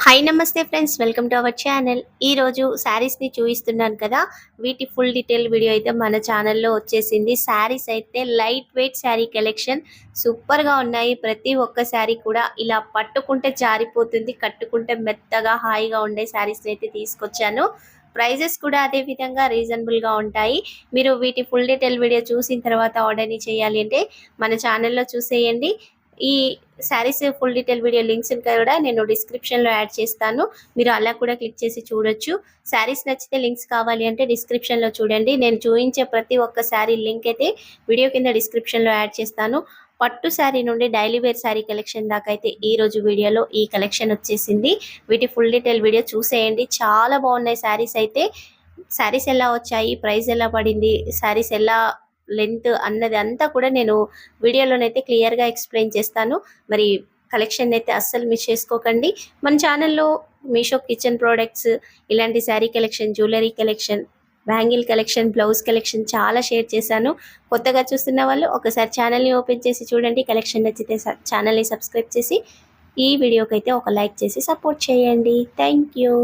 Hi నమస్తే friends, welcome to our channel. ఈరోజు శారీస్ని చూపిస్తున్నాను కదా, వీటి ఫుల్ డీటెయిల్ వీడియో అయితే మన ఛానల్లో వచ్చేసింది. శారీస్ అయితే లైట్ వెయిట్ శారీ కలెక్షన్ సూపర్గా ఉన్నాయి. ప్రతి ఒక్క శారీ కూడా ఇలా పట్టుకుంటే జారిపోతుంది, కట్టుకుంటే మెత్తగా హాయిగా ఉండే శారీస్ని అయితే తీసుకొచ్చాను. ప్రైజెస్ కూడా అదే విధంగా రీజనబుల్గా ఉంటాయి. మీరు వీటి ఫుల్ డీటెయిల్ వీడియో చూసిన తర్వాత ఆర్డర్ని చేయాలి అంటే మన ఛానల్లో చూసేయండి. ఈ saris full detail video links కూడా నేను డిస్క్రిప్షన్లో యాడ్ చేస్తాను. మీరు అలా కూడా క్లిక్ చేసి చూడొచ్చు. శారీస్ నచ్చితే లింక్స్ కావాలి అంటే డిస్క్రిప్షన్లో చూడండి. నేను చూపించే ప్రతి ఒక్క శారీ లింక్ అయితే వీడియో కింద డిస్క్రిప్షన్లో యాడ్ చేస్తాను. పట్టు శారీ నుండి డైలీ వేర్ శారీ కలెక్షన్ దాకా అయితే ఈ రోజు వీడియోలో ఈ కలెక్షన్ వచ్చేసింది. వీటి ఫుల్ డీటెయిల్ వీడియో చూసేయండి. చాలా బాగున్నాయి శారీస్ అయితే. శారీస్ ఎలా వచ్చాయి, ప్రైస్ ఎలా పడింది, శారీస్ ఎలా లెంత్ అన్నది అంతా కూడా నేను వీడియోలోనైతే క్లియర్గా ఎక్స్ప్లెయిన్ చేస్తాను. మరి కలెక్షన్ అయితే అస్సలు మిస్ చేసుకోకండి. మన ఛానల్లో మీషో కిచెన్ ప్రోడక్ట్స్, ఇలాంటి sari collection, jewellery collection, bangle collection, blouse collection చాలా షేర్ చేశాను. కొత్తగా చూస్తున్న వాళ్ళు ఒకసారి ఛానల్ని ఓపెన్ చేసి చూడండి. కలెక్షన్ నచ్చితే ఛానల్ని సబ్స్క్రైబ్ చేసి ఈ వీడియోకి అయితే ఒక లైక్ చేసి సపోర్ట్ చేయండి. Thank you.